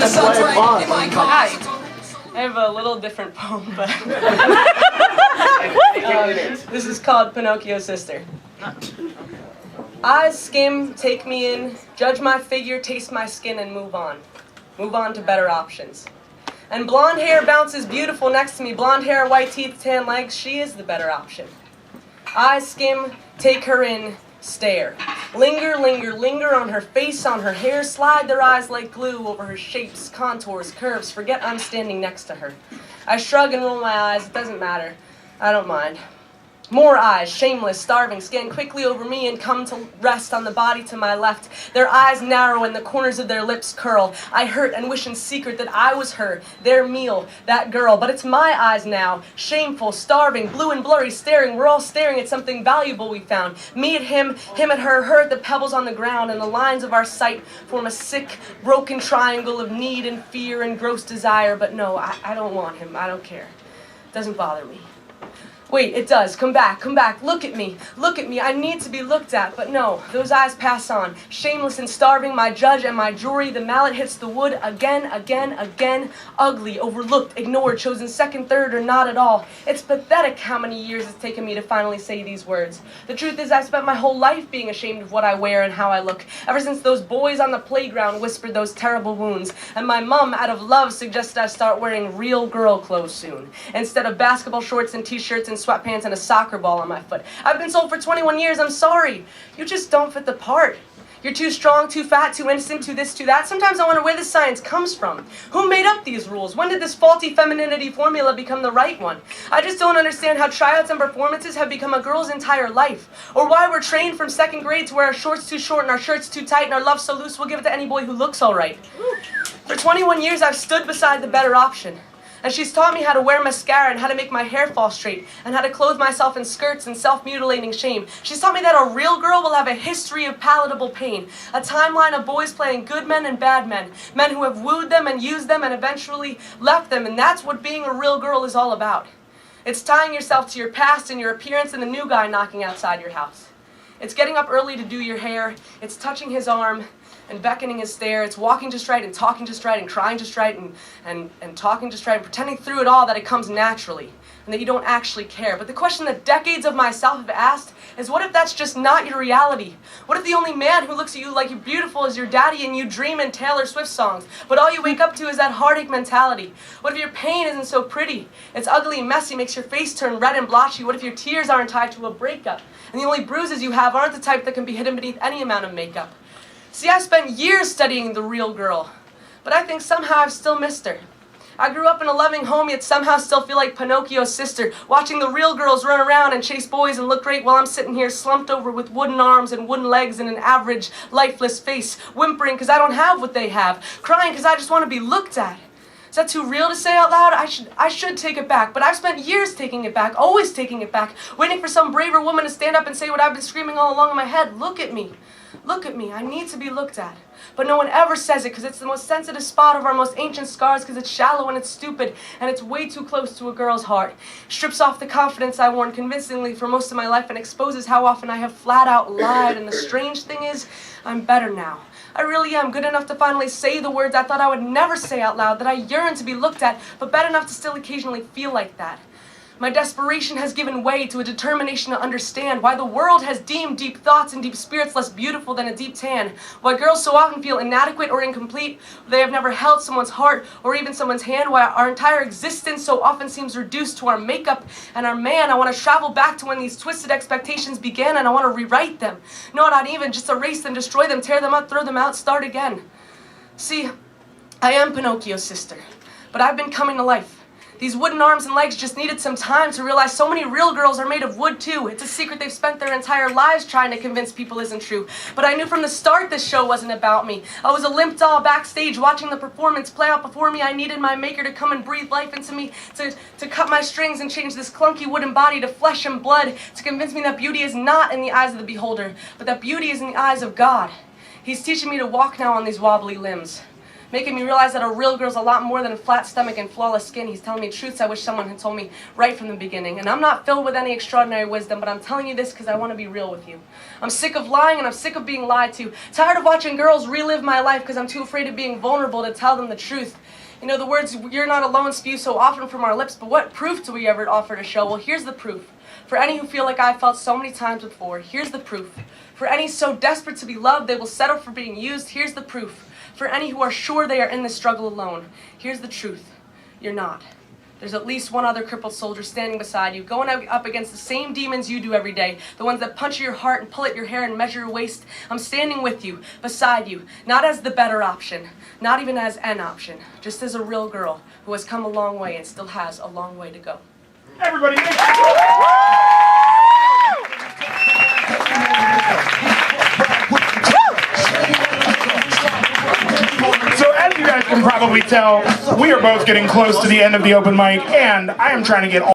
the sun's right in my car. I have a little different poem, but this is called Pinocchio's Sister. Eyes skim, take me in, judge my figure, taste my skin, and move on. Move on to better options. And blonde hair bounces beautiful next to me. Blonde hair, white teeth, tan legs, she is the better option. Eyes skim, take her in, stare. Linger, linger, linger on her face, on her hair. Slide their eyes like glue over her shapes, contours, curves. Forget I'm standing next to her. I shrug and roll my eyes. It doesn't matter. I don't mind. More eyes, shameless, starving, scan quickly over me and come to rest on the body to my left. Their eyes narrow and the corners of their lips curl. I hurt and wish in secret that I was her, their meal, that girl. But it's my eyes now, shameful, starving, blue and blurry, staring. We're all staring at something valuable we found. Me at him at her at the pebbles on the ground. And the lines of our sight form a sick, broken triangle of need and fear and gross desire. But no, I don't want him. I don't care. It doesn't bother me. Wait, it does. Come back, look at me, I need to be looked at, but no, those eyes pass on, shameless and starving, my judge and my jury, the mallet hits the wood again, ugly, overlooked, ignored, chosen second, third, or not at all. It's pathetic how many years it's taken me to finally say these words. The truth is I spent my whole life being ashamed of what I wear and how I look, ever since those boys on the playground whispered those terrible wounds, and my mom, out of love, suggested I start wearing real girl clothes soon, instead of basketball shorts and t-shirts and sweatpants and a soccer ball on my foot. I've been sold for 21 years, I'm sorry. You just don't fit the part. You're too strong, too fat, too innocent, too this, too that. Sometimes I wonder where this science comes from. Who made up these rules? When did this faulty femininity formula become the right one? I just don't understand how tryouts and performances have become a girl's entire life. Or why we're trained from second grade to wear our shorts too short and our shirts too tight and our love so loose we'll give it to any boy who looks all right. For 21 years I've stood beside the better option. And she's taught me how to wear mascara and how to make my hair fall straight and how to clothe myself in skirts and self-mutilating shame. She's taught me that a real girl will have a history of palatable pain, a timeline of boys playing good men and bad men, men who have wooed them and used them and eventually left them, and that's what being a real girl is all about. It's tying yourself to your past and your appearance and the new guy knocking outside your house. It's getting up early to do your hair, it's touching his arm, and beckoning his stare. It's walking just right and talking just right and crying just right and talking just right and pretending through it all that it comes naturally and that you don't actually care. But the question that decades of myself have asked is, what if that's just not your reality? What if the only man who looks at you like you're beautiful is your daddy and you dream in Taylor Swift songs, but all you wake up to is that heartache mentality? What if your pain isn't so pretty? It's ugly and messy, makes your face turn red and blotchy. What if your tears aren't tied to a breakup and the only bruises you have aren't the type that can be hidden beneath any amount of makeup? See, I spent years studying the real girl, but I think somehow I've still missed her. I grew up in a loving home, yet somehow still feel like Pinocchio's sister, watching the real girls run around and chase boys and look great while I'm sitting here slumped over with wooden arms and wooden legs and an average, lifeless face, whimpering because I don't have what they have, crying because I just want to be looked at. Is that too real to say out loud? I should take it back, but I've spent years taking it back, always taking it back, waiting for some braver woman to stand up and say what I've been screaming all along in my head. Look at me. Look at me, I need to be looked at. But no one ever says it because it's the most sensitive spot of our most ancient scars, because it's shallow and it's stupid and it's way too close to a girl's heart. Strips off the confidence I worn convincingly for most of my life and exposes how often I have flat out lied. And the strange thing is, I'm better now. I really am good enough to finally say the words I thought I would never say out loud, that I yearn to be looked at, but bad enough to still occasionally feel like that. My desperation has given way to a determination to understand why the world has deemed deep thoughts and deep spirits less beautiful than a deep tan, why girls so often feel inadequate or incomplete, they have never held someone's heart or even someone's hand, why our entire existence so often seems reduced to our makeup and our man. I want to travel back to when these twisted expectations began, and I want to rewrite them. No, not even, just erase them, destroy them, tear them up, throw them out, start again. See, I am Pinocchio's sister, but I've been coming to life. These wooden arms and legs just needed some time to realize so many real girls are made of wood too. It's a secret they've spent their entire lives trying to convince people isn't true. But I knew from the start this show wasn't about me. I was a limp doll backstage watching the performance play out before me. I needed my maker to come and breathe life into me, to cut my strings and change this clunky wooden body to flesh and blood, to convince me that beauty is not in the eyes of the beholder, but that beauty is in the eyes of God. He's teaching me to walk now on these wobbly limbs. making me realize that a real girl's a lot more than a flat stomach and flawless skin. He's telling me truths I wish someone had told me right from the beginning. And I'm not filled with any extraordinary wisdom, but I'm telling you this because I want to be real with you. I'm sick of lying and I'm sick of being lied to. Tired of watching girls relive my life because I'm too afraid of being vulnerable to tell them the truth. You know, the words, "you're not alone," spew so often from our lips, but what proof do we ever offer to show? Well, here's the proof. For any who feel like I felt so many times before, here's the proof. For any so desperate to be loved, they will settle for being used, here's the proof. For any who are sure they are in this struggle alone, here's the truth. You're not. There's at least one other crippled soldier standing beside you, going up against the same demons you do every day, the ones that punch at your heart and pull at your hair and measure your waist. I'm standing with you, beside you, not as the better option, not even as an option, just as a real girl who has come a long way and still has a long way to go. Everybody, so as you guys can probably tell, we are both getting close to the end of the open mic, and I am trying to get all